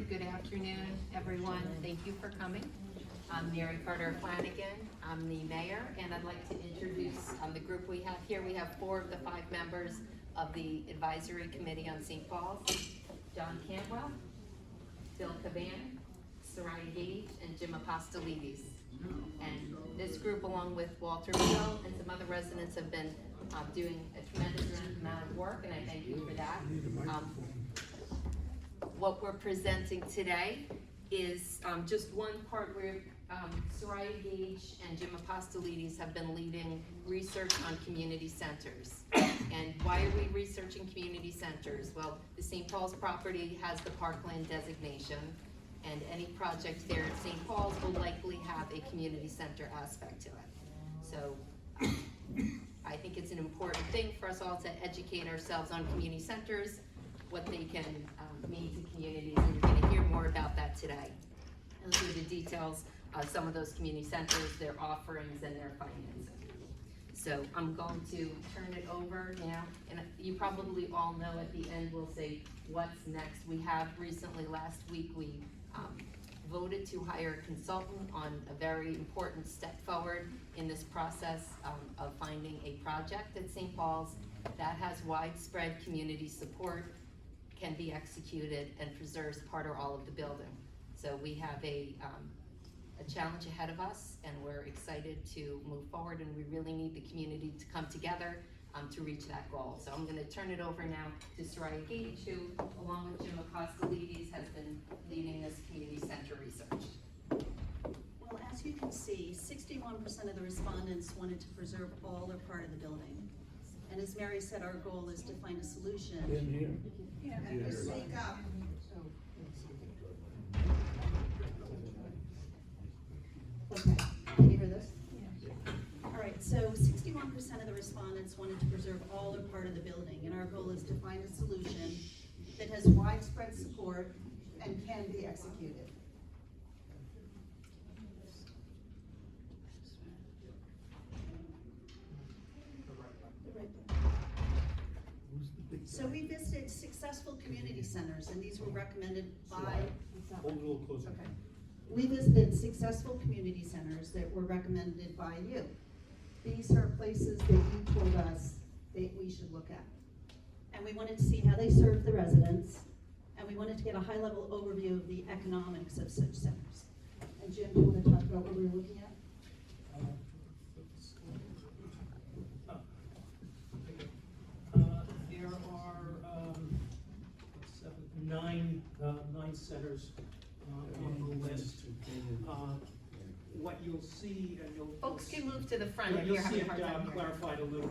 started. Good afternoon, everyone. Thank you for coming. I'm Mary Carter Flanagan. I'm the mayor, and I'd like to introduce the group we have here. We have 4 of the 5 members of the Advisory Committee on St. Paul's. John Cantwell, Phil Caban, Soraya Gage, and Jim Apostolides. And this group, along with Walter Beal and some other residents, have been doing a tremendous amount of work, and I thank you for that. What we're presenting today is just one part where Soraya Gage and Jim Apostolides have been leading research on community centers. And why are we researching community centers? Well, the St. Paul's property has the parkland designation, and any project there at St. Paul's will likely have a community center aspect to it. So I think it's an important thing for us all to educate ourselves on community centers, what they can mean to communities, and you're going to hear more about that today. And through the details of some of those community centers, their offerings, and their financing. So I'm going to turn it over now, and you probably all know at the end we'll say what's next. We have recently, last week, we voted to hire a consultant on a very important step forward in this process of finding a project at St. Paul's that has widespread community support, can be executed, and preserves part or all of the building. So we have a challenge ahead of us, and we're excited to move forward, and we really need the community to come together to reach that goal. So I'm going to turn it over now to Soraya Gage, who, along with Jim Apostolides, has been leading this community center research. Well, as you can see, 61% of the respondents wanted to preserve all or part of the building. And as Mary said, our goal is to find a solution. Speak up. Okay, can you hear this? All right, so 61% of the respondents wanted to preserve all or part of the building, and our goal is to find a solution that has widespread support and can be executed. So we visited successful community centers, and these were recommended by. Hold a little closer. Okay. We visited successful community centers that were recommended by you. These are places that you told us that we should look at. And we wanted to see how they serve the residents, and we wanted to get a high-level overview of the economics of such centers. And Jim, do you want to talk about what we were looking at? There are 9 centers on the list. What you'll see, and Folks can move to the front if you'll you're see having a it hard time hearing. clarified a little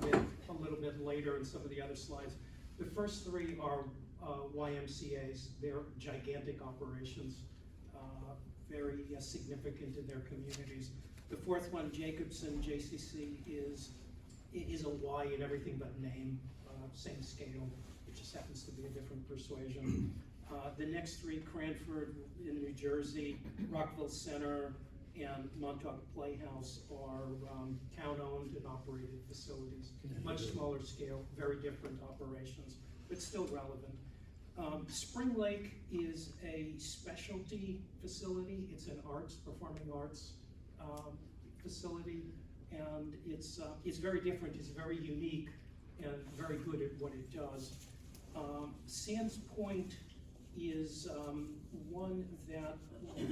bit later in some of the other slides. The first 3 are YMCA's. They're gigantic operations, very significant in their communities. The 4th one, Jacobson JCC, is a Y in everything but name, same scale. It just happens to be a different persuasion. The next 3, Cranford in New Jersey, Rockville Center, and Montauk Playhouse, are town-owned and operated facilities. Much smaller scale, very different operations, but still relevant. Spring Lake is a specialty facility. It's an performing arts facility, and it's very different. It's very unique and very good at what it does. Sands Point is one that,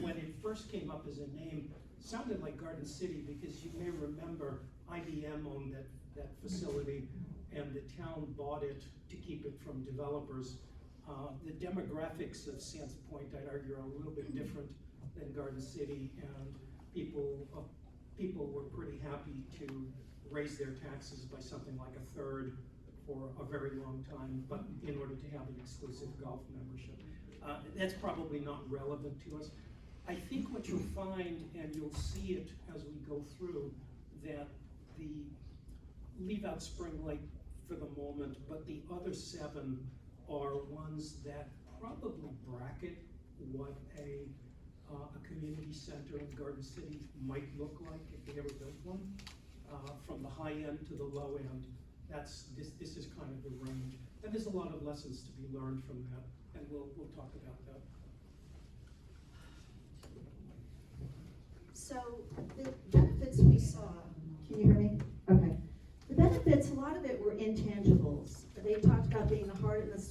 when it first came up as a name, sounded like Garden City, because you may remember IBM owned that facility, and the town bought it to keep it from developers. The demographics of Sands Point, I'd argue, are a little bit different than Garden City, and people were pretty happy to raise their taxes by something like 1/3 for a very long time, but in order to have an exclusive golf membership. That's probably not relevant to us. I think what you'll find, and you'll see it as we go through, that leave out Spring Lake for the moment, but the other 7 are ones that probably bracket what a community center in Garden City might look like if they ever built one. From the high end to the low end, this is kind of the range. And there's a lot of lessons to be learned from that, and we'll talk about that.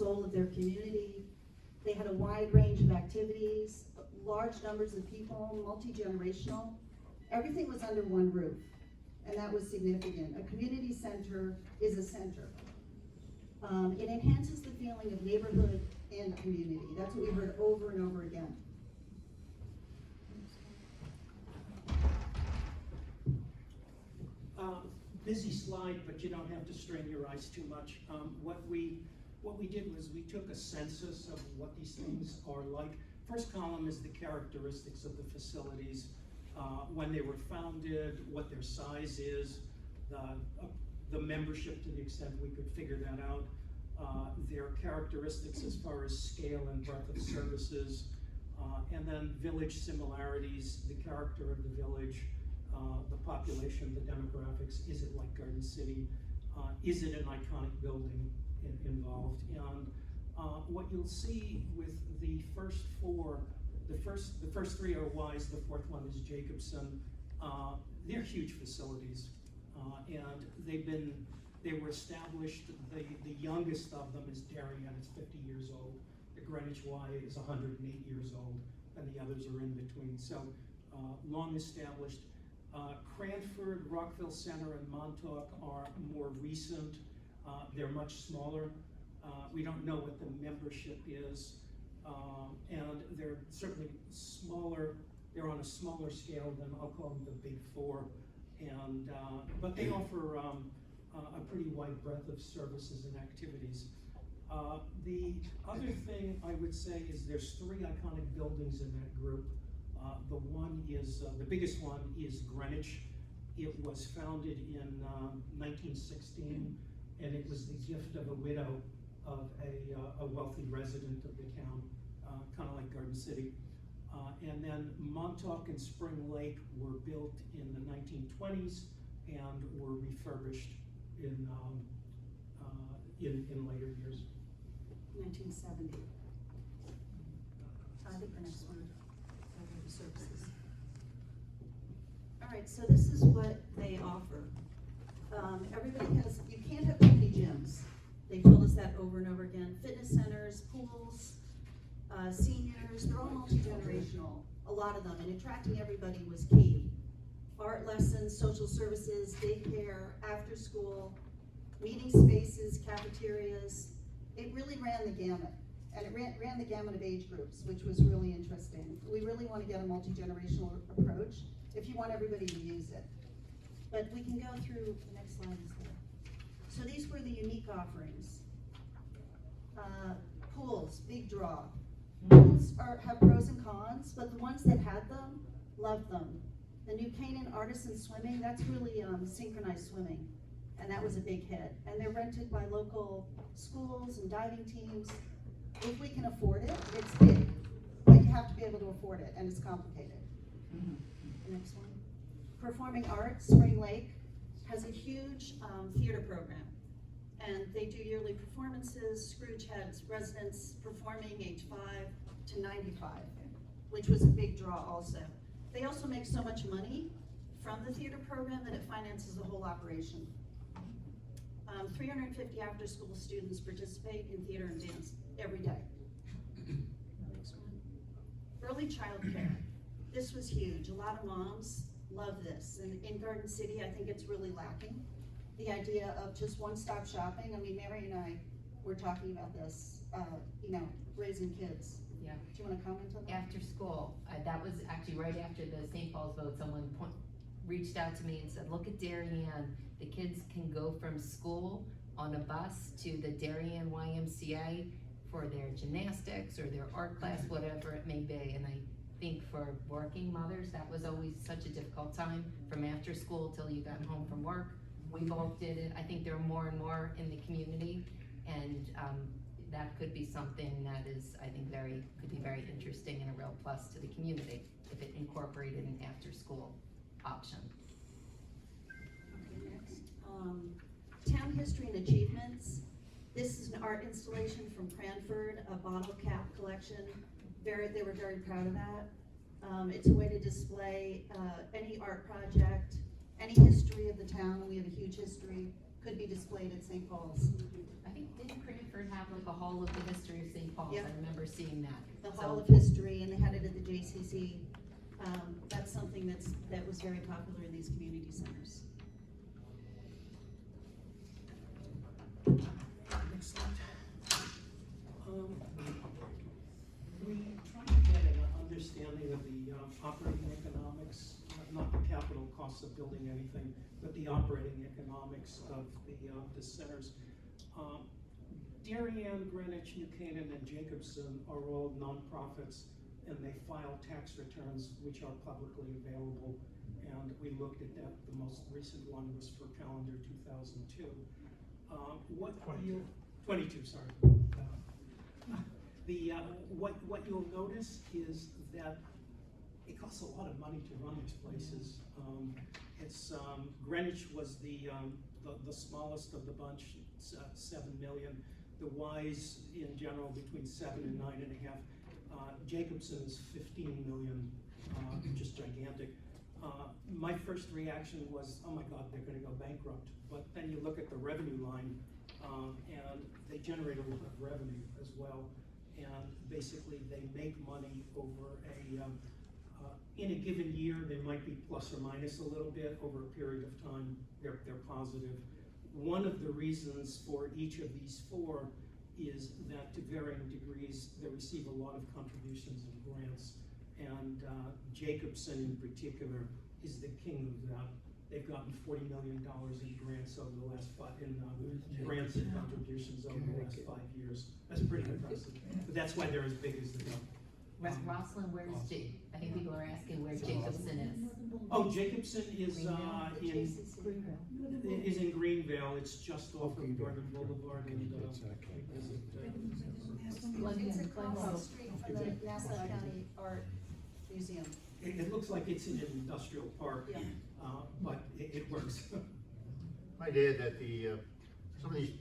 soul of their community. They had a wide range of activities, large numbers of people, multi-generational. Everything was under one roof, and that was significant. A community center is a center. It enhances the feeling of neighborhood and community. That's what we heard over and over again. Busy slide, but you don't have to strain your eyes too much. What we did was we took a census of what these things are like. First column is the characteristics of the facilities, when they were founded, what their size is, the membership to the extent we could figure that out, their characteristics as far as scale and breadth of services, and then village similarities, the character of the village, the population, the demographics. Is it like Garden City? Is it an iconic building involved? And what you'll see with the first four, the first three are Wise, the fourth one is Jacobson. They're huge facilities, and they were established. The youngest of them is Darien, it's 50 years old. The Greenwich Y is 108 years old, and the others are in between. So long established. Cranford, Rockville Center, and Montauk are more recent. They're much smaller. We don't know what the membership is, and they're certainly smaller. They're on a smaller scale than, I'll call them, the big four, and but they offer a pretty wide breadth of services and activities. The other thing I would say is there's three iconic buildings in that group. The one is, the biggest one is Greenwich. It was founded in 1916, and it was the gift of a widow of a wealthy resident of the town, kind of like Garden City. And then Montauk and Spring Lake were built in the 1920s and were refurbished in later years. 1970. I think the next one. Services. All right, so this is what they offer. Everybody has, you can't have too many gyms. They told us that over and over again. Fitness centers, pools, seniors, they're all multi-generational, a lot of them, and attracting everybody was key. Art lessons, social services, daycare, after school, meeting spaces, cafeterias. It really ran the gamut. And it ran the gamut of age groups, which was really interesting. We really want to get a multi-generational approach if you want everybody to use it. But we can go through, the next slide is there. So these were the unique offerings. Pools, big draw. Pools have pros and cons, but the ones that had them, loved them. The New Canaan Artisan Swimming, that's really synchronized swimming. And that was a big hit. And they're rented by local schools and diving teams. If we can afford it, it's big, but you have to be able to afford it, and it's complicated. The next one. Performing Arts, Spring Lake has a huge theater program, and they do yearly performances. Scrooge had residents performing age 5 to 95, which was a big draw also. They also make so much money from the theater program that it finances the whole operation. 350 after-school students participate in theater and dance every day. Next one. Early child care. This was huge. A lot of moms love this. And in Garden City, I think it's really lacking. The idea of just one-stop shopping. I mean, Mary and I were talking about this, raising kids. Yeah. Do you want to comment on that? After school, that was actually right after the St. Paul's vote, someone reached out to me and said, look at Darien. The kids can go from school on a bus to the Darien YMCA for their gymnastics or their art class, whatever it may be. And I think for working mothers, that was always such a difficult time, from after school till you got home from work. We both did it. I think there are more and more in the community, and that could be something that is, I think, could be very interesting and a real plus to the community if it incorporated an after-school option. Okay, next. Town history and achievements. This is an art installation from Cranford, a bottle cap collection. They were very proud of that. It's a way to display any art project, any history of the town, and we have a huge history. could be displayed at St. Paul's. I think, didn't Cranford have like a Hall of the History of St. Paul's? Yeah. I remember seeing that. The So- Hall of History, and they had it at the JCC. That's something that was very popular in these community centers. Next slide. We try to get an understanding of the operating economics, not the capital costs of building anything, but the operating economics of the centers. Darien, Greenwich, New Canaan, and Jacobson are all nonprofits, and they file tax returns which are publicly available. And we looked at that. The most recent one was for calendar 2002. What you 22, sorry. What you'll notice is that it costs a lot of money to run these places. Greenwich was the smallest of the bunch, 7 million. The Wise in general between 7 and 9.5. Jacobson is 15 million, just gigantic. My first reaction was, oh my God, they're gonna go bankrupt. But then you look at the revenue line, and they generate a lot of revenue as well. And basically they make money over in a given year, they might be plus or minus a little bit. Over a period of time, they're positive. One of the reasons for each of these four is that to varying degrees, they receive a lot of contributions and grants. And Jacobson in particular is the king of that. They've gotten $40 million in grants over the last grants and contributions over the last 5 years. That's pretty impressive. But that's why they're as big as they go. Rosalind, where's I think people are asking where Jacobson is. Oh, Jacobson is Greenville. is in Greenville. It's just off of Gordon Boulevard and It's across the street from the Nassau County Art Museum. it looks like it's in an industrial park, Yeah. but it works. Might add that some of these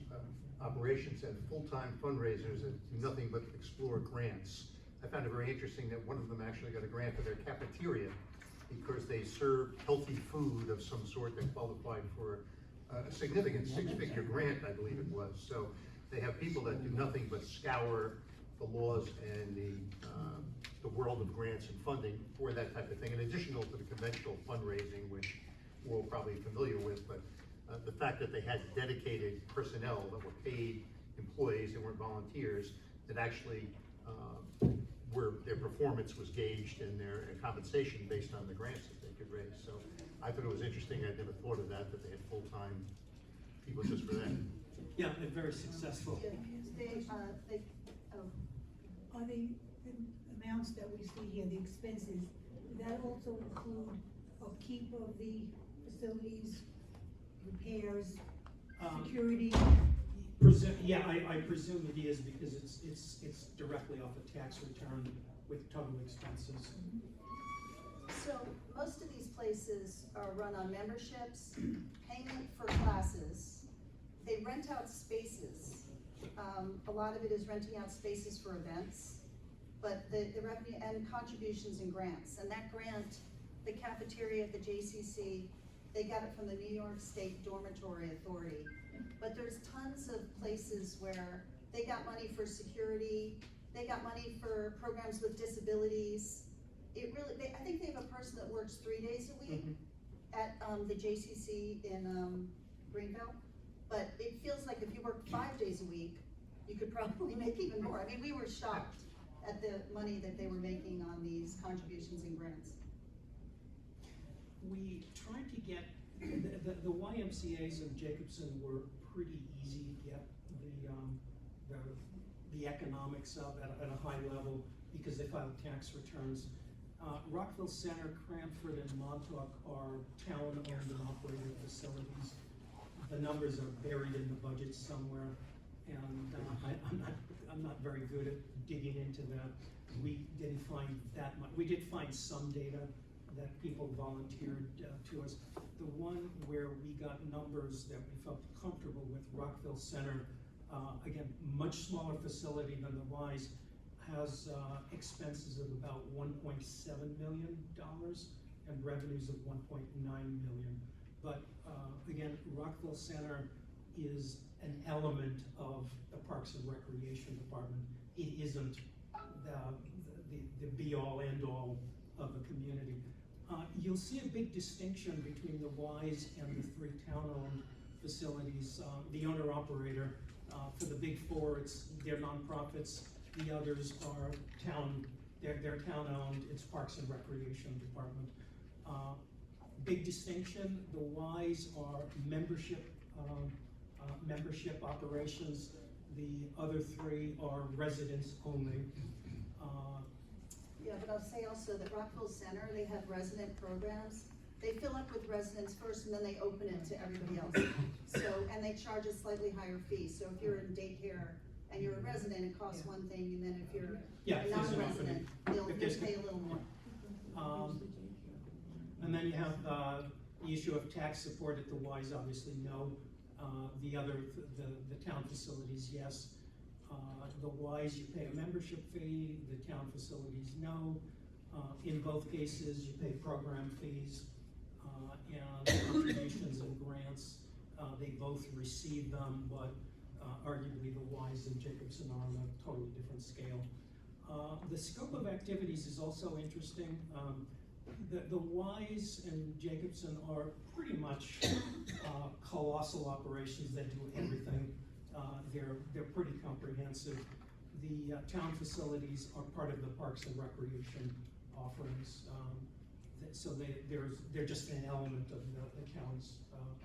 operations have full-time fundraisers that do nothing but explore grants. I found it very interesting that one of them actually got a grant for their cafeteria because they served healthy food of some sort that qualified for a significant six-figure grant, I believe it was. So they have people that do nothing but scour the laws and the world of grants and funding for that type of thing, in addition to the conventional fundraising, which we're all probably familiar with. But the fact that they had dedicated personnel that were paid employees, they weren't volunteers, that actually where their performance was gauged and their compensation based on the grants that they could raise. So I thought it was interesting. I'd never thought of that they had full-time people just for that. Yeah, they're very successful. Are the amounts that we see here, the expenses, does that also include upkeep of the facilities, repairs, security? Yeah, I presume it is because it's directly off a tax return with total expenses. So most of these places are run on memberships, payment for classes. They rent out spaces. A lot of it is renting out spaces for events, but the revenue and contributions and grants. And that grant, the cafeteria at the JCC, they got it from the New York State Dormitory Authority. But there's tons of places where they got money for security, they got money for programs with disabilities. I think they have a person that works 3 days a week at the JCC in Greenville. But it feels like if you work 5 days a week, you could probably make even more. I mean, we were shocked at the money that they were making on these contributions and grants. We tried to get, the YMCA's in Jacobson were pretty easy to get the economics of at a high level because they filed tax returns. Rockville Center, Cranford, and Montauk are town-owned and operated facilities. The numbers are buried in the budget somewhere, and I'm not very good at digging into that. We didn't find that much. We did find some data that people volunteered to us. The one where we got numbers that we felt comfortable with, Rockville Center, again, much smaller facility than the Wise, has expenses of about $1.7 million and revenues of $1.9 million. But again, Rockville Center is an element of the Parks and Recreation Department. It isn't the be-all, end-all of a community. You'll see a big distinction between the Wise and the 3 town-owned facilities. The owner-operator, for the big 4, they're nonprofits. The others are they're town-owned, it's Parks and Recreation Department. Big distinction, the Wise are membership operations. The other 3 are residents only. Yeah, but I'll say also that Rockville Center, they have resident programs. They fill up with residents first and then they open it to everybody else. So, and they charge a slightly higher fee. So if you're in daycare and you're a resident, it costs one thing, and then if you're Yeah, a if there's an non-resident, opening. you'll If there's- pay a little more. And then you have the issue of tax support at the Wise, obviously no. The town facilities, yes. The Wise, you pay a membership fee, the town facilities, no. In both cases, you pay program fees, and contributions and grants. They both receive them, but arguably the Wise and Jacobson are on a totally different scale. The scope of activities is also interesting. The Wise and Jacobson are pretty much colossal operations that do everything. They're pretty comprehensive. The town facilities are part of the Parks and Recreation offerings. So they're just an element of the town's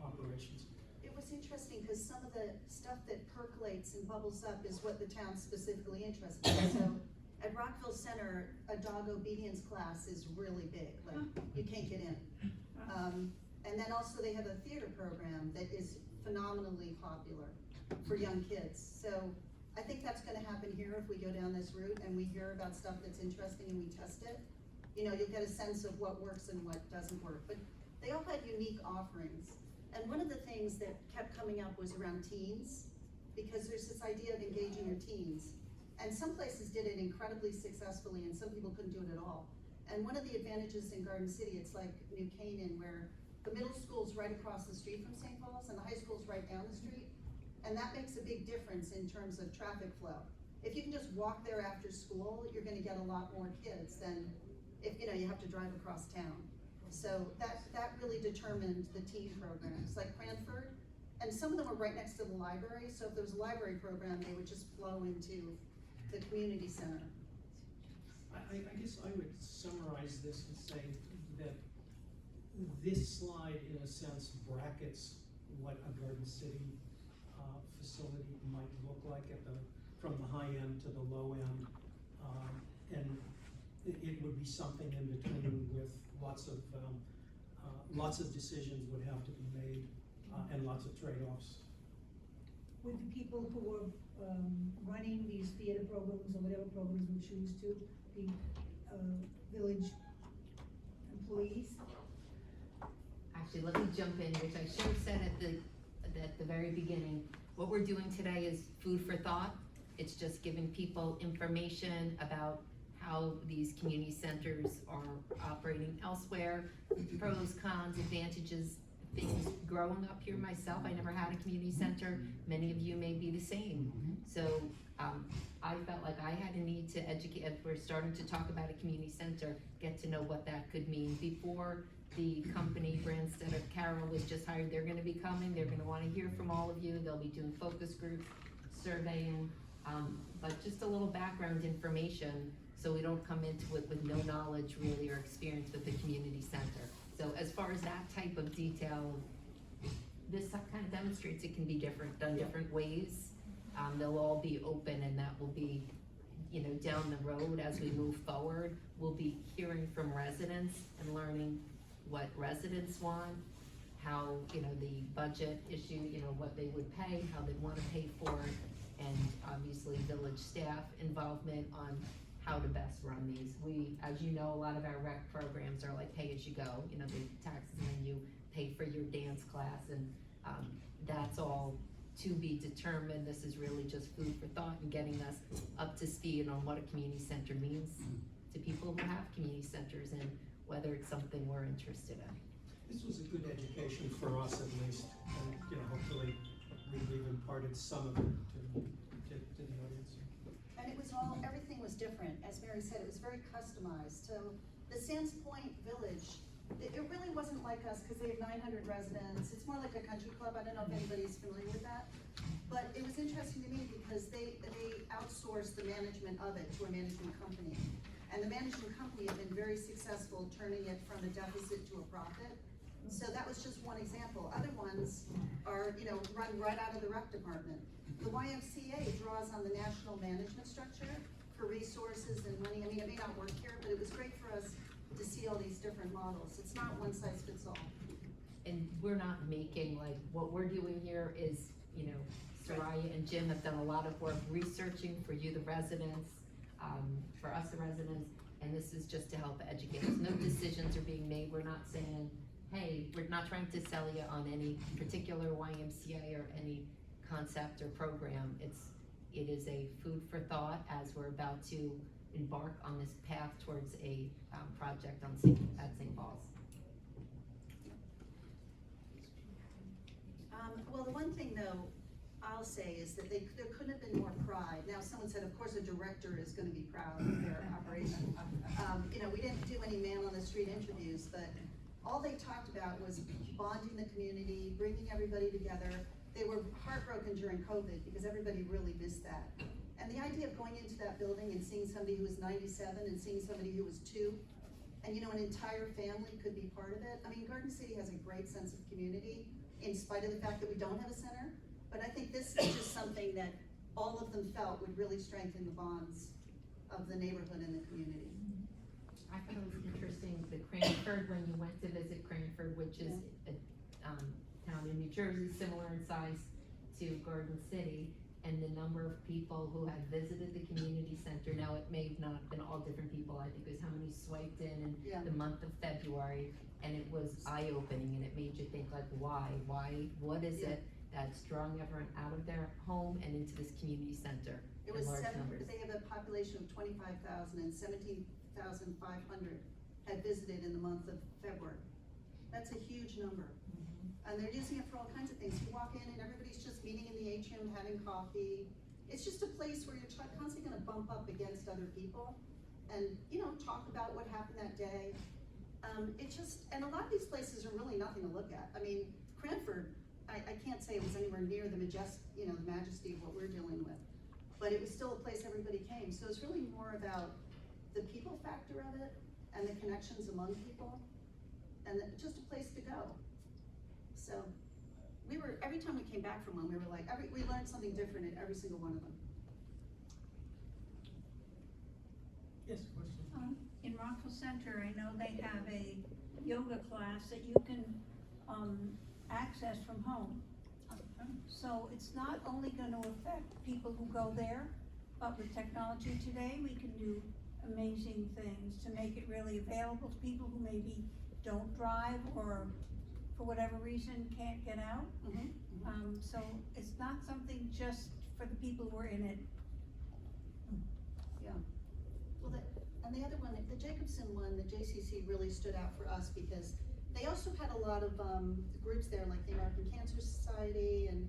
operations. It was interesting because some of the stuff that percolates and bubbles up is what the town's specifically interested in. So at Rockville Center, a dog obedience class is really big, like you can't get in. And then also they have a theater program that is phenomenally popular for young kids. So I think that's gonna happen here if we go down this route and we hear about stuff that's interesting and we test it. You know, you'll get a sense of what works and what doesn't work. But they all had unique offerings. And one of the things that kept coming up was around teens, because there's this idea of engaging your teens. And some places did it incredibly successfully and some people couldn't do it at all. And one of the advantages in Garden City, it's like New Canaan, where the middle school's right across the street from St. Paul's and the high school's right down the street. And that makes a big difference in terms of traffic flow. If you can just walk there after school, you're gonna get a lot more kids than if, you know, you have to drive across town. So that really determined the teen programs, like Cranford, and some of them were right next to the library, so if there was a library program, they would just flow into the community center. I guess I would summarize this and say that this slide, in a sense, brackets what a Garden City facility might look like from the high end to the low end. And it would be something in between with lots of decisions would have to be made, and lots of trade-offs. Would the people who are running these theater programs or whatever programs we choose to be village employees? Actually, let me jump in, which I should have said at the very beginning. What we're doing today is food for thought. It's just giving people information about how these community centers are operating elsewhere, pros, cons, advantages, things. Growing up here myself, I never had a community center. Many of you may be the same. So I felt like I had a need to educate, as we're starting to talk about a community center, get to know what that could mean. Before the company, Branstead of Carroll, was just hired, they're gonna be coming, they're gonna wanna hear from all of you, they'll be doing focus groups, surveying, but just a little background information so we don't come into it with no knowledge really or experience with the community center. So as far as that type of detail, this kind of demonstrates it can be different, done different ways. They'll all be open, and that will be, you know, down the road as we move forward. We'll be hearing from residents and learning what residents want, how, you know, the budget issue, you know, what they would pay, how they'd wanna pay for it, and obviously village staff involvement on how to best run these. We, as you know, a lot of our rec programs are like pay as you go, you know, the taxes and then you pay for your dance class, and that's all to be determined. This is really just food for thought and getting us up to speed on what a community center means to people who have community centers and whether it's something we're interested in. This was a good education for us at least, and, you know, hopefully we've imparted some of it to the audience. And it was everything was different, as Mary said, it was very customized. So the Sands Point Village, it really wasn't like us, because they have 900 residents, it's more like a country club, I don't know if anybody's familiar with that. But it was interesting to me because they outsourced the management of it to a management company. And the management company had been very successful turning it from a deficit to a profit. So that was just one example. Other ones are, run right out of the rec department. The YMCA draws on the national management structure for resources and money. I mean, it may not work here, but it was great for us to see all these different models. It's not one size fits all. And we're not making, like, what we're doing here is, Soraya and Jim have done a lot of work researching for you, the residents, for us, the residents, and this is just to help educate us. No decisions are being made. We're not saying, hey, we're not trying to sell you on any particular YMCA or any concept or program. It is a food for thought as we're about to embark on this path towards a project at St. Paul's. Well, the one thing though, I'll say is that there couldn't have been more pride. Now, someone said, of course, a director is gonna be proud of their operation. We didn't do any man on the street interviews, but all they talked about was bonding the community, bringing everybody together. They were heartbroken during COVID because everybody really missed that. And the idea of going into that building and seeing somebody who was 97 and seeing somebody who was 2, and an entire family could be part of it. I mean, Garden City has a great sense of community in spite of the fact that we don't have a center. But I think this is just something that all of them felt would really strengthen the bonds of the neighborhood and the community. I thought it was interesting, the Cranford, when you went to visit Cranford, which is a town in New Jersey, similar in size to Garden City, and the number of people who had visited the community center. Now, it may have not been all different people, I think it was how many swiped in the month of February, and it was eye-opening, and it made you think, like, why, what is it that's drawing everyone out of their home and into this community center It in was large numbers? they have a population of 25,000 and 17,500 had visited in the month of February. That's a huge number. And they're using it for all kinds of things. You walk in and everybody's just meeting in the atrium, having coffee. It's just a place where you're constantly gonna bump up against other people and, talk about what happened that day. And a lot of these places are really nothing to look at. I mean, Cranford, I can't say it was anywhere near the majesty of what we're dealing with, but it was still a place everybody came. So it's really more about the people factor of it and the connections among people and just a place to go. So every time we came back from one, we were like, we learned something different at every single one of them. Yes, question? In Rockville Center, I know they have a yoga class that you can, access from home. So it's not only gonna affect people who go there, but with technology today, we can do amazing things to make it really available to people who maybe don't drive or for whatever reason can't get out. So it's not something just for the people who are in it. Yeah. Well, and the other one, the Jacobson one, the JCC really stood out for us because they also had a lot of groups there, like the American Cancer Society and,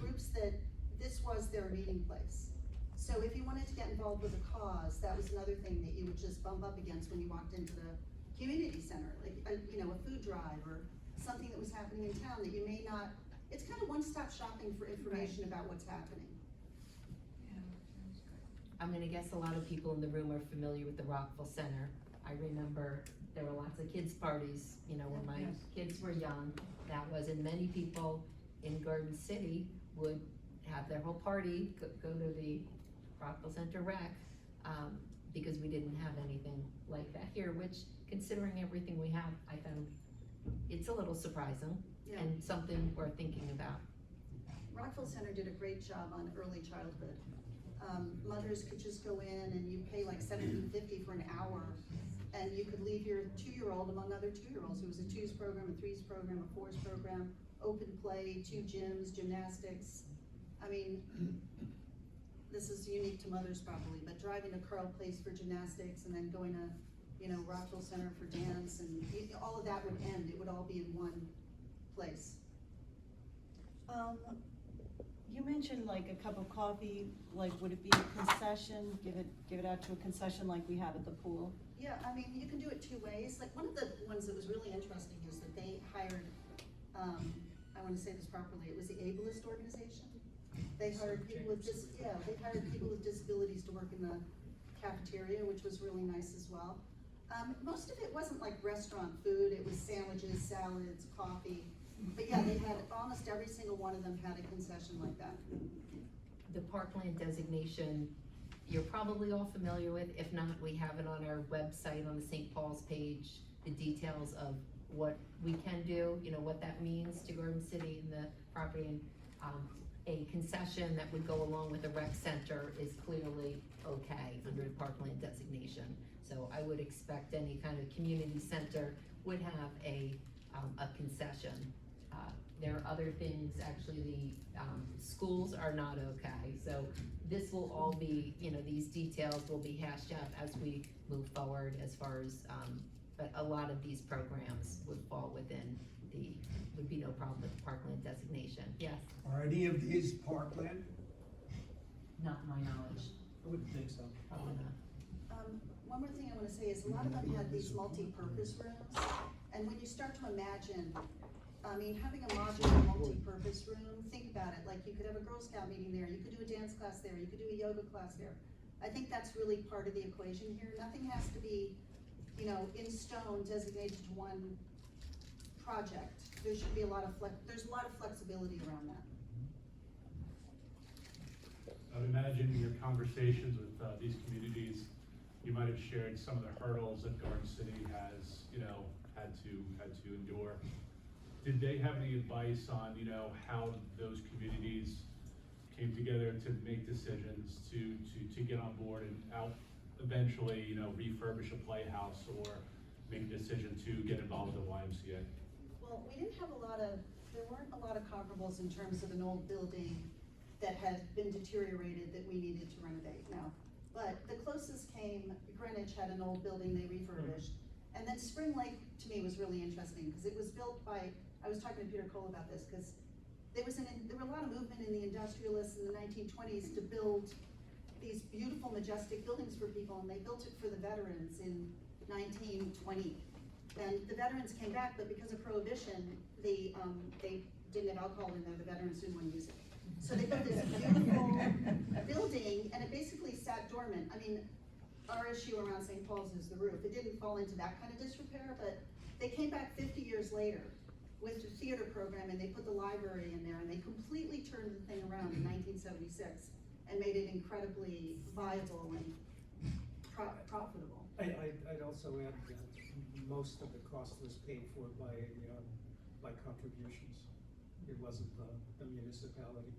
groups that this was their meeting place. So if you wanted to get involved with a cause, that was another thing that you would just bump up against when you walked into the community center, like, a food drive or something that was happening in town that you may not, it's kind of one-stop shopping for information about what's happening. I'm gonna guess a lot of people in the room are familiar with the Rockville Center. I remember there were lots of kids' parties, when my kids were young, and many people in Garden City would have their whole party, go to the Rockville Center Rec, because we didn't have anything like that here, which, considering everything we have, I found it's a little surprising and something we're thinking about. Rockville Center did a great job on early childhood. Mothers could just go in and you pay like $17.50 for an hour, and you could leave your 2-year-old among other 2-year-olds. It was a 2's program, a 3's program, a 4's program, open play, 2 gyms, gymnastics. I mean, this is unique to mothers probably, but driving to Carl Place for gymnastics and then going to, Rockville Center for dance, and all of that would end. It would all be in one place. You mentioned like a cup of coffee, like would it be a concession, give it out to a concession like we have at the pool? Yeah, I mean, you can do it two ways. Like, one of the ones that was really interesting is that they hired, I wanna say this properly, it was the Ableist organization. They hired people with they hired people with disabilities to work in the cafeteria, which was really nice as well. Most of it wasn't like restaurant food, it was sandwiches, salads, coffee. But yeah, they had, almost every single one of them had a concession like that. The parkland designation, you're probably all familiar with. If not, we have it on our website on the St. Paul's page, the details of what we can do, you know, what that means to Garden City and the property. And a concession that would go along with a rec center is clearly okay under the parkland designation. So I would expect any kind of community center would have a concession. There are other things, actually, the schools are not okay. So this will all be, you know, these details will be hashed out as we move forward as far as, but a lot of these programs would fall within would be no problem with the parkland designation. Yes, Are any of these parkland? not to my knowledge, I wouldn't think so. probably not. One more thing I wanna say is a lot of them had these multi-purpose rooms, and when you start to imagine, I mean, having a modular multi-purpose room, think about it, like you could have a Girl Scout meeting there, you could do a dance class there, you could do a yoga class there. I think that's really part of the equation here. Nothing has to be, you know, in stone designated to one project. There should be a lot of there's a lot of flexibility around that. I would imagine in your conversations with these communities, you might have shared some of the hurdles that Garden City has, you know, had to endure. Did they have any advice on, you know, how those communities came together to make decisions to get on board and eventually, you know, refurbish a playhouse or make a decision to get involved with the YMCA? Well, we didn't have there weren't a lot of comparables in terms of an old building that had been deteriorated that we needed to renovate, no. But the closest came, Greenwich had an old building they refurbished. And then Spring Lake, to me, was really interesting, because it was built by, I was talking to Peter Cole about this, because there were a lot of movement in the industrialists in the 1920s to build these beautiful, majestic buildings for people, and they built it for the veterans in 1920. And the veterans came back, but because of Prohibition, they didn't have alcohol in there, the veterans didn't want to use it. So they built this beautiful building, and it basically sat dormant. I mean, our issue around St. Paul's is the roof. It didn't fall into that kind of disrepair, but they came back 50 years later with the theater program, and they put the library in there, and they completely turned the thing around in 1976 and made it incredibly viable and profitable. I'd also add that most of the cost was paid for by contributions. It wasn't the municipality.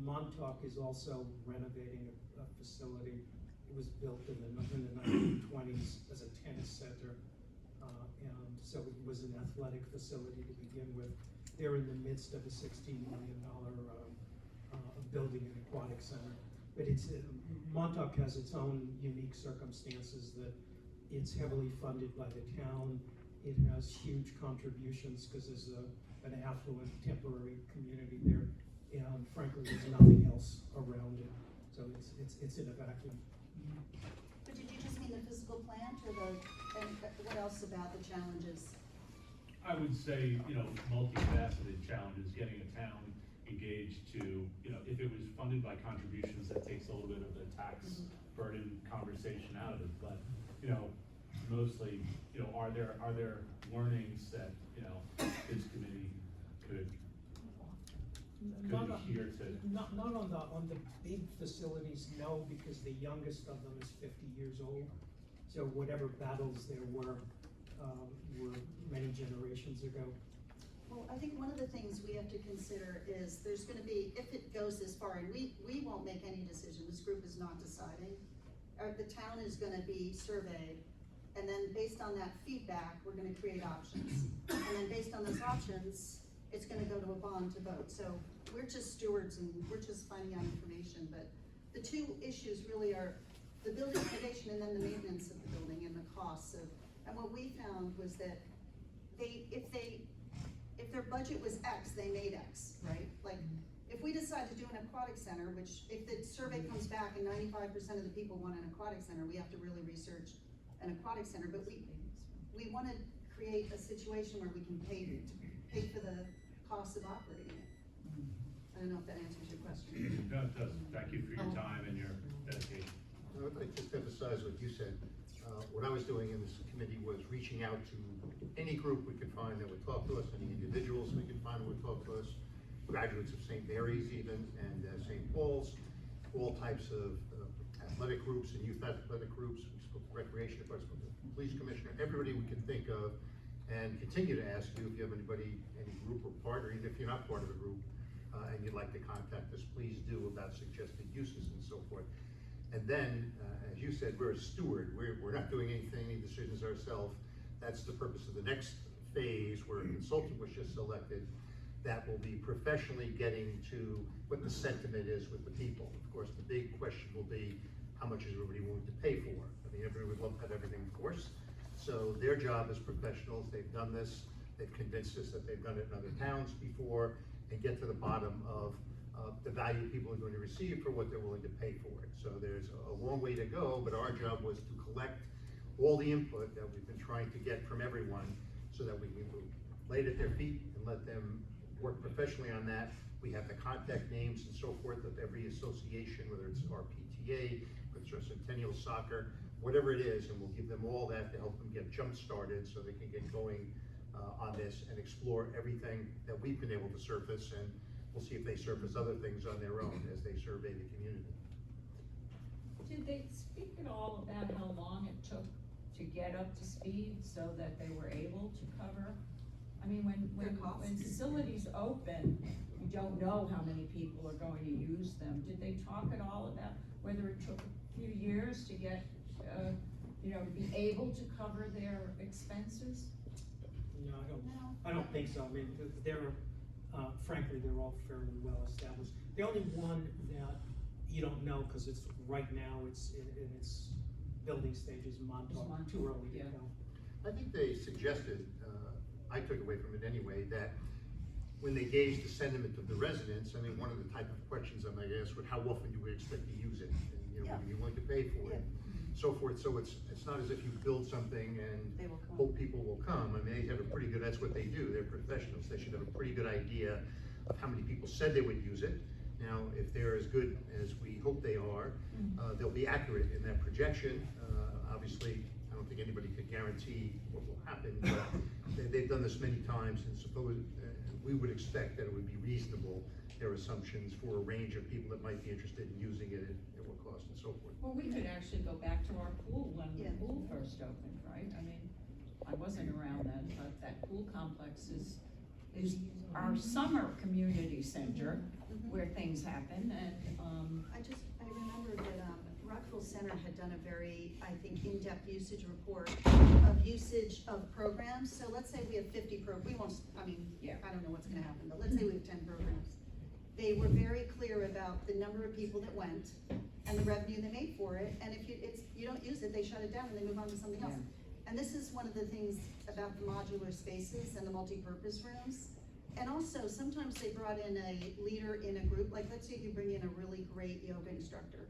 Montauk is also renovating a facility. It was built in the 1920s as a tennis center, and so it was an athletic facility to begin with. They're in the midst of a $16 million building an aquatic center. But Montauk has its own unique circumstances, that it's heavily funded by the town. It has huge contributions because there's an affluent temporary community there, and frankly, there's nothing else around it. So it's in a vacuum. But did you just mean the physical plant, or and what else about the challenges? I would say, you know, multifaceted challenges, getting a town engaged to, you know, if it was funded by contributions, that takes a little bit of the tax burden conversation out of it. But, you know, mostly, you know, are there learnings that, you know, this committee could adhere to? Not on the big facilities, no, because the youngest of them is 50 years old. So whatever battles there were many generations ago. Well, I think one of the things we have to consider is there's gonna be, if it goes this far, and we won't make any decision, this group is not deciding. The town is gonna be surveyed, and then based on that feedback, we're gonna create options. And then based on those options, it's gonna go to a bond to vote. So we're just stewards, and we're just finding out information, but the two issues really are the building renovation and then the maintenance of the building and the costs of, and what we found was that if their budget was X, they made X, right? Like, if we decide to do an aquatic center, which if the survey comes back and 95% of the people want an aquatic center, we have to really research an aquatic center, but we wanna create a situation where we can pay for the cost of operating it. I don't know if that answers your question. No, it does. Thank you for your time and your dedication. I would like to just emphasize what you said. What I was doing in this committee was reaching out to any group we could find that would talk to us, any individuals we could find would talk to us, graduates of St. Mary's even, and St. Paul's, all types of athletic groups and youth athletic groups. We spoke to recreation department, spoke to the police commissioner, everybody we can think of, and continue to ask you if you have anybody, any group or part, or even if you're not part of a group, and you'd like to contact us, please do, about suggested uses and so forth. And then, as you said, we're a steward, we're not doing anything, any decisions ourselves. That's the purpose of the next phase, where a consultant was just selected, that will be professionally getting to what the sentiment is with the people. Of course, the big question will be, how much is everybody willing to pay for? I mean, everybody would love to have everything, of course. So their job as professionals, they've done this, they've convinced us that they've done it in other towns before, and get to the bottom of the value people are going to receive for what they're willing to pay for it. So there's a long way to go, but our job was to collect all the input that we've been trying to get from everyone, so that we can lay it at their feet and let them work professionally on that. We have the contact names and so forth of every association, whether it's our PTA, whether it's our Centennial Soccer, whatever it is, and we'll give them all that to help them get jump-started so they can get going on this and explore everything that we've been able to surface, and we'll see if they surface other things on their own as they survey the community. Did they speak at all about how long it took to get up to speed so that they were able to cover? I mean, Their costs. when facilities open, you don't know how many people are going to use them. Did they talk at all about whether it took a few years to get, to be able to cover their expenses? No, I don't think so. I mean, they're, frankly, they're all fairly well established. The only one that you don't know, because it's right now, it's in its building stages, Montauk, Montauk, too early to yeah. tell. I think they suggested, I took away from it anyway, that when they gauged the sentiment of the residents, I mean, one of the type of questions I might ask would, how often do we expect to use it? And, Yeah. are you willing to pay for it? So forth. So it's not as if you build something and They will come. hope people will come. I mean, they have a pretty good, that's what they do. They're professionals. They should have a pretty good idea of how many people said they would use it. Now, if they're as good as we hope they are, they'll be accurate in that projection. Obviously, I don't think anybody could guarantee what will happen, but they've done this many times, and we would expect that it would be reasonable, their assumptions for a range of people that might be interested in using it at what cost and so forth. Well, we could actually go back to our pool when the Yeah. pool first opened, right? I mean, I wasn't around then, but that pool complex is our summer community center where things happen, and, I remember that, Rockville Center had done a very, I think, in-depth usage report of usage of programs. So let's say we have 50 we won't, Yeah. I don't know what's gonna happen, but let's say we have 10 programs. They were very clear about the number of people that went and the revenue they made for it, and if you don't use it, they shut it down and they move on to something else. Yeah. And this is one of the things about the modular spaces and the multi-purpose rooms. And also, sometimes they brought in a leader in a group, like let's say you bring in a really great yoga instructor.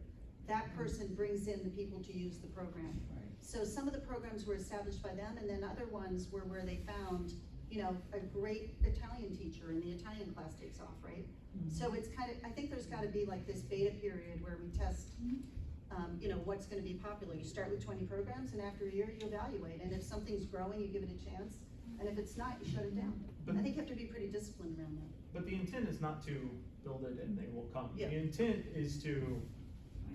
That person brings in the people to use the program. right. So some of the programs were established by them, and then other ones were where they found, a great Italian teacher and the Italian class takes off, right? So it's I think there's gotta be like this beta period where we test, what's gonna be popular. You start with 20 programs, and after a year, you evaluate, and if something's growing, you give it a chance, and if it's not, you shut it down. But- I think you have to be pretty disciplined around that. But the intent is not to build it and they will come. Yeah. The intent is to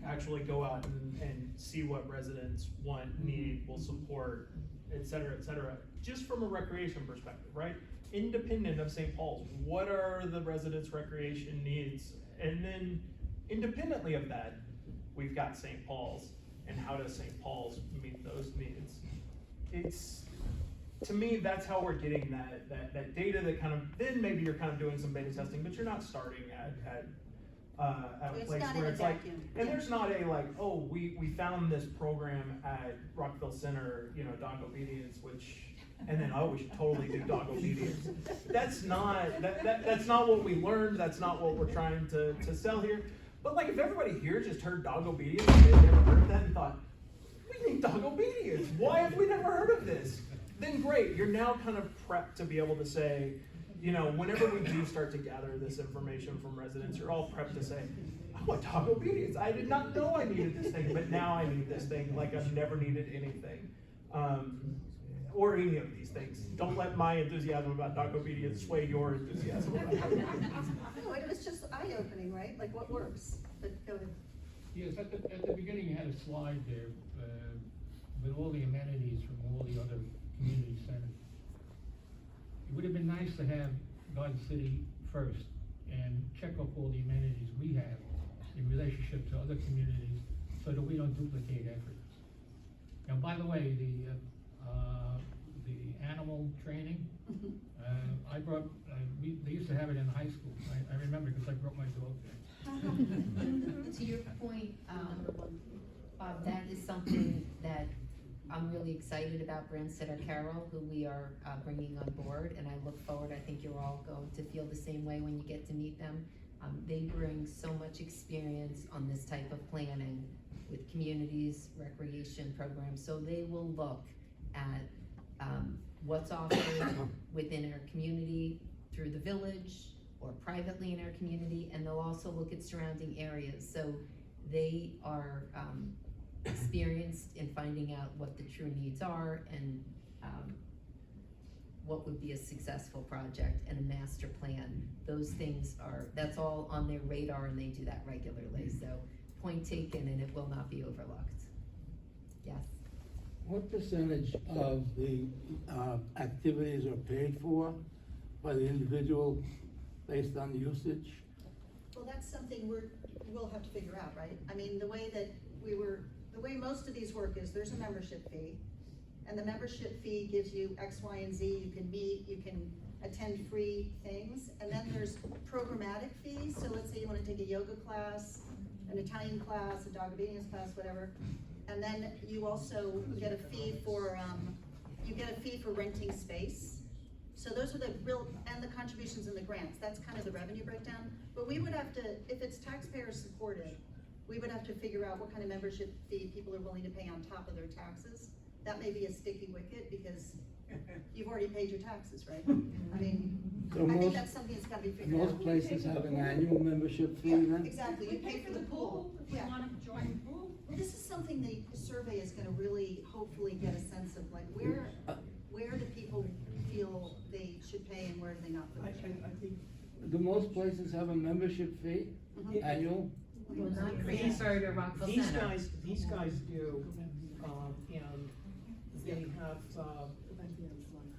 actually go out and see what residents want, need, will support, et cetera, just from a recreation perspective, right? Independent of St. Paul's, what are the residents' recreation needs? And then independently of that, we've got St. Paul's, and how does St. Paul's meet those needs? It's, to me, that's how we're getting that data that then maybe you're doing some beta testing, but you're not starting at a It's place not in where a it's like, vacuum. and Yeah. there's not we found this program at Rockville Center, Doc Obedience, which and then, oh, we should totally do dog obedience. That's not, that's not what we learned, that's not what we're trying to sell here. But like, if everybody here just heard dog obedience, and they'd never heard of that and thought, we need dog obedience, why have we never heard of this? Then great, you're now kind of prepped to be able to say, you know, whenever we do start to gather this information from residents, you're all prepped to say, oh, dog obedience, I did not know I needed this thing, but now I need this thing like I've never needed anything. Or any of these things. Don't let my enthusiasm about dog obedience sway your enthusiasm about dog obedience. No, it was just eye-opening, right? Like what works, but go ahead. Yes, at the beginning, you had a slide there, with all the amenities from all the other community centers. It would have been nice to have Garden City first and check off all the amenities we have in relationship to other communities so that we don't duplicate efforts. Now, by the way, the animal training, they used to have it in high school. I remember because I brought my dog there. To your point, Bob, that is something that I'm really excited about. Branstetter Carroll, who we are bringing on board, and I look forward, I think you're all going to feel the same way when you get to meet them. They bring so much experience on this type of planning with communities, recreation programs, so they will look at what's offered within our community through the village or privately in our community, and they'll also look at surrounding areas. So they are experienced in finding out what the true needs are and what would be a successful project and a master plan. Those things that's all on their radar, and they do that regularly. So point taken, and it will not be overlooked. Yes? What percentage of the activities are paid for by the individual based on the usage? Well, that's something we'll have to figure out, right? I mean, the way most of these work is there's a membership fee, and the membership fee gives you X, Y, and Z. You can meet, you can attend free things, and then there's programmatic fees. So let's say you want to take a yoga class, an Italian class, a dog obedience class, whatever. And then you also get a fee for renting space. So those are the real, and the contributions and the grants, that's kind of the revenue breakdown. But we would have to, if it's taxpayer supported, we would have to figure out what kind of membership fee people are willing to pay on top of their taxes. That may be a sticky wicket because you've already paid your taxes, right? I mean, So I think that's something that's gotta be figured out. most places have an annual membership fee then? Exactly, you pay for the pool. If we Yeah. wanna join the pool. Well, this is something the survey is gonna really, hopefully get a sense of, like, where do people feel they should pay and where do they not feel I they should pay? think Do most places have a membership fee, annual? Well, not Greensburg or Rockville These Center. guys do, and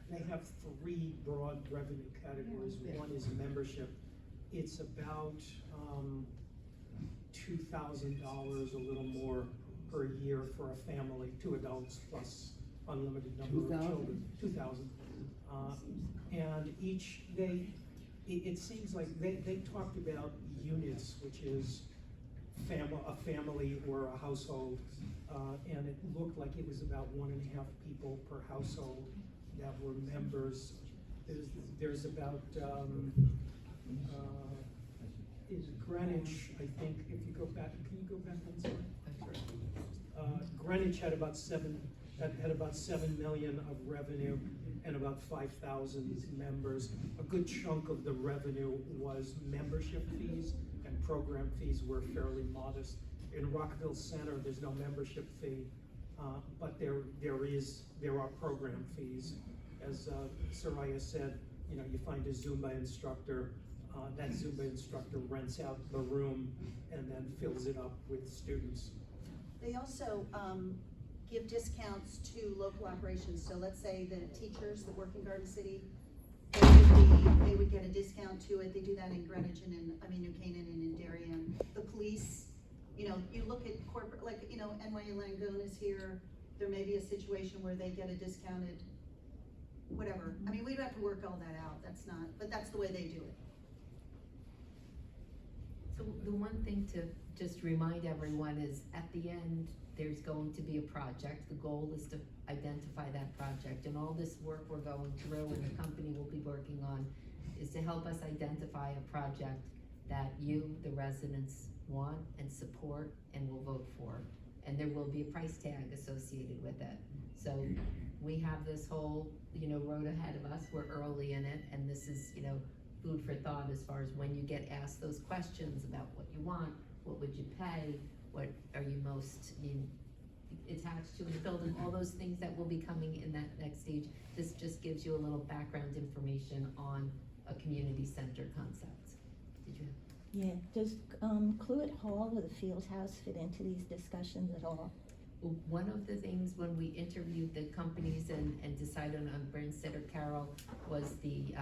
they have three broad revenue categories. One is membership. It's about $2,000, a little more per year for a family, 2 adults plus unlimited number of 2,000? children. 2,000. And it seems like they talked about units, which is a family or a household, and it looked like it was about 1.5 people per household that were members. There's about, is Greenwich, I think, if you go back, can you go back one second? Greenwich had about 7 million of revenue and about 5,000 members. A good chunk of the revenue was membership fees, and program fees were fairly modest. In Rockville Center, there's no membership fee, but there are program fees. As Soraya said, you know, you find a Zumba instructor, that Zumba instructor rents out the room and then fills it up with students. They also, give discounts to local operations. So let's say the teachers that work in Garden City, they would get a discount to it. They do that in Greenwich and New Canaan and in Darien. The police, you know, you look at corporate, like, you know, NYU Langone is here. There may be a situation where they get a discounted, whatever. I mean, we'd have to work all that out. But that's the way they do it. So the one thing to just remind everyone is at the end, there's going to be a project. The goal is to identify that project, and and all this work we're going through and the company will be working on is to help us identify a project that you, the residents, want and support and will vote for. And there will be a price tag associated with it. So we have this whole, road ahead of us, we're early in it, and this is, food for thought as far as when you get asked those questions about what you want, what would you pay, what are you most attached to in the building, all those things that will be coming in that next stage. This just gives you a little background information on a community center concept. Did you? Yeah, does Cluett Hall or the Field House fit into these discussions at all? Well, one of the things when we interviewed the companies and decided on Branstetter Carroll was the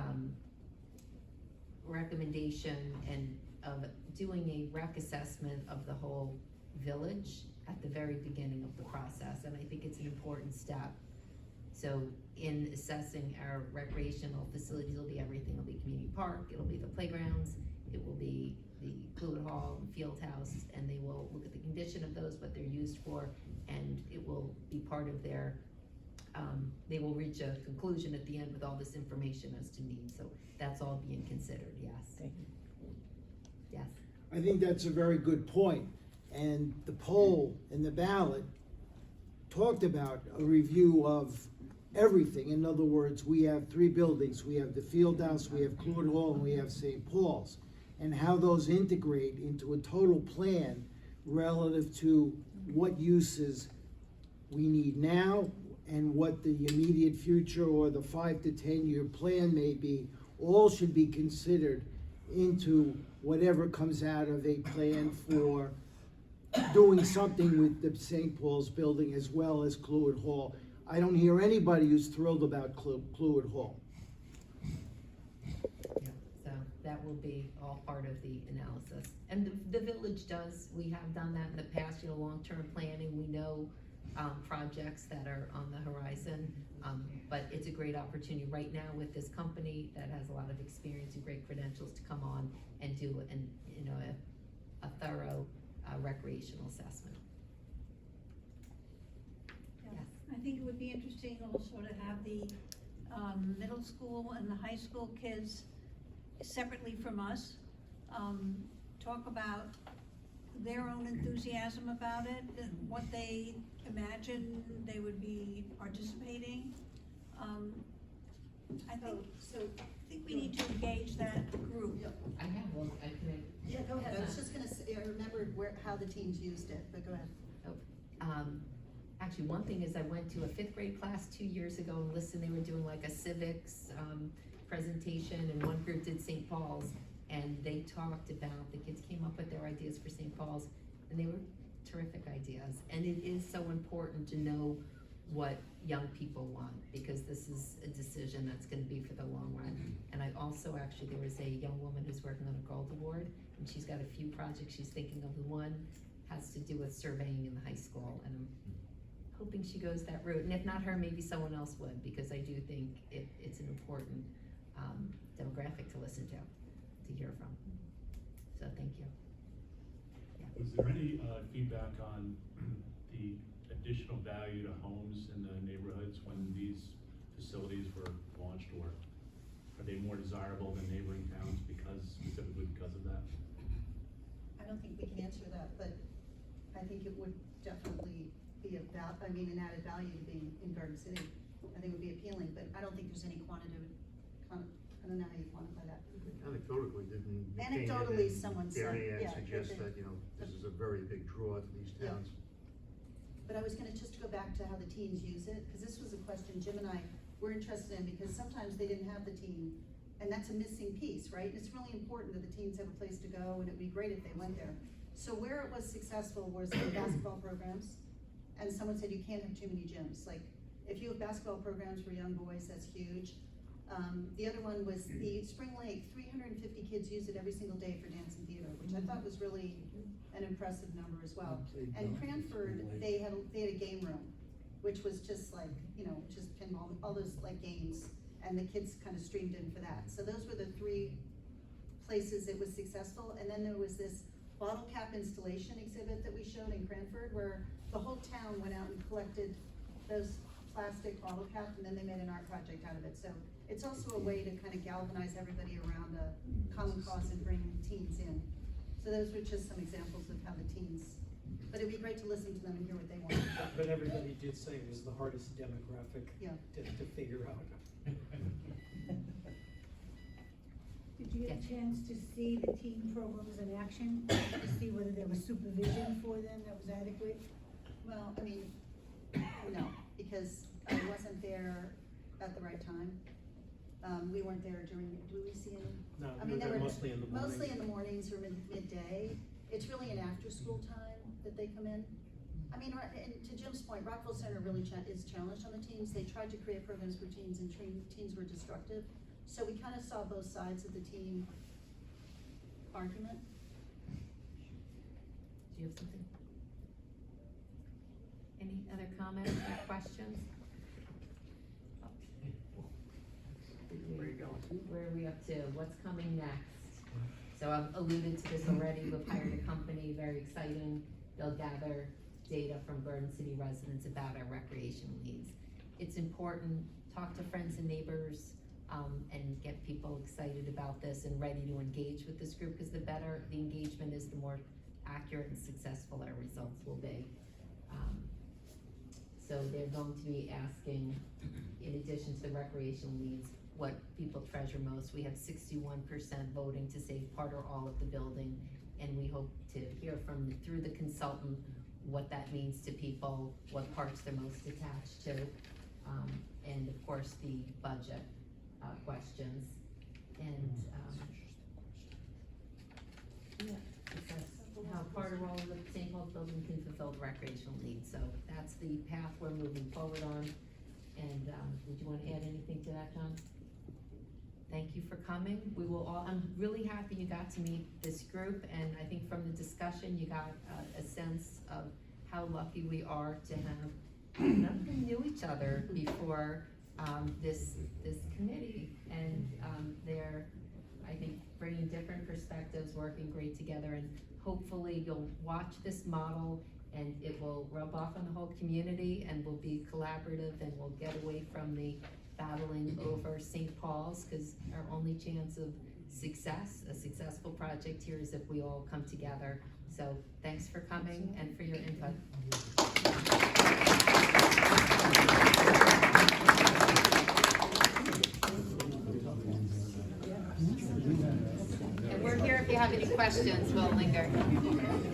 recommendation and of doing a rec assessment of the whole village at the very beginning of the process, and I think it's an important step. So in assessing our recreational facilities, it'll be everything. It'll be community park, it'll be the playgrounds, it will be the Cluett Hall and Field House, and they will look at the condition of those, what they're used for, and it will be part of their, they will reach a conclusion at the end with all this information as to need, so that's all being considered, yes. Yes. I think that's a very good point. And the poll and the ballot talked about a review of everything. In other words, we have three buildings. We have the Field House, we have Cluett Hall, and we have St. Paul's. And how those integrate into a total plan relative to what uses we need now and what the immediate future or the 5 to 10 year plan may be, all should be considered into whatever comes out of a plan for doing something with the St. Paul's building as well as Cluett Hall. I don't hear anybody who's thrilled about Cluett Hall. Yeah, so that will be all part of the analysis. And the village does, we have done that in the past, long-term planning, we know projects that are on the horizon, but it's a great opportunity right now with this company that has a lot of experience and great credentials to come on and do a thorough recreational assessment. Yeah. I think it would be interesting also to have the middle school and the high school kids separately from us, talk about their own enthusiasm about it, and what they imagine they would be participating. I think we need to engage that group. I have one, I can. Yeah, go ahead, I was just gonna say, I remembered how the teams used it, but go ahead. Actually, one thing is I went to a 5th grade class 2 years ago and listened, they were doing like a civics presentation, and one group did St. Paul's, and they talked about, the kids came up with their ideas for St. Paul's, and they were terrific ideas. And it is so important to know what young people want, because this is a decision that's gonna be for the long run. And I also, actually, there was a young woman who's working on a Gold Award, and she's got a few projects she's thinking of. The one has to do with surveying in the high school, and I'm hoping she goes that route. And if not her, maybe someone else would, because I do think it's an important demographic to listen to hear from. So thank you. Yeah. Was there any feedback on the additional value to homes in the neighborhoods when these facilities were launched, or are they more desirable than neighboring towns specifically because of that? I don't think we can answer that, but I think it would definitely be an added value to being in Garden City. I think it would be appealing, but I don't think there's any quantitative, I don't know how you quantify that. Anecdotally, didn't Anecdotally, someone said, Darien yeah, suggest they- that, this is a very big draw to these Yeah. towns. But I was gonna just go back to how the teens use it, because this was a question Jim and I were interested in, because sometimes they didn't have the team, and that's a missing piece, right? And it's really important that the teens have a place to go, and it'd be great if they went there. So where it was successful was the basketball programs, and someone said you can't have too many gyms. Like, if you have basketball programs for young boys, that's huge. The other one was the Spring Lake, 350 kids use it every single day for dance and theater, which I thought was really an impressive number as well. And Cranford, they had a game room, which was just like, just pinball, all those like games, and the kids kind of streamed in for that. So those were the 3 places it was successful. And then there was this bottle cap installation exhibit that we showed in Cranford, where the whole town went out and collected those plastic bottle cap, and then they made an art project out of it. So it's also a way to kind of galvanize everybody around a common cause and bring teens in. So those were just some examples of how the teens, but it'd be great to listen to them and hear what they want. But everybody did say it was the hardest demographic Yeah. to figure out. Did you get a chance to see the teen programs in action, to see whether there was supervision for them that was adequate? Well, I mean, no, because I wasn't there at the right time. We weren't there during, do we see any? No, I we mean, were they there were mostly in the morning. Mostly in the mornings or midday. It's really an after-school time that they come in. I mean, and to Jim's point, Rockville Center really is challenged on the teens. They tried to create programs for teens and teens were destructive. So we kind of saw both sides of the teen argument. Do you have something? Any other comments or questions? Where are we up to? What's coming next? So I've alluded to this already. We've hired a company, very exciting. They'll gather data from Garden City residents about our recreation needs. It's important, talk to friends and neighbors, and get people excited about this and ready to engage with this group, because the better the engagement is, the more accurate and successful our results will be. So they're going to be asking, in addition to the recreational needs, what people treasure most. We have 61% voting to save part or all of the building, and we hope to hear from, through the consultant, what that means to people, what parts they're most attached to, and of course, the budget questions. And, yeah, that's how part or all of the St. Paul's building can fulfill the recreational needs. So that's the path we're moving forward on. And, did you want to add anything to that, John? Thank you for coming. We will all, I'm really happy you got to meet this group, and I think from the discussion, you got a sense of how lucky we are to have, none of them knew each other before, this committee. And, they're, I think, bringing different perspectives, working great together, and hopefully you'll watch this model and it will rub off on the whole community and will be collaborative, and we'll get away from the battling over St. Paul's, because our only chance of success, a successful project here, is if we all come together. So thanks for coming and for your input. And we're here if you have any questions, we'll linger.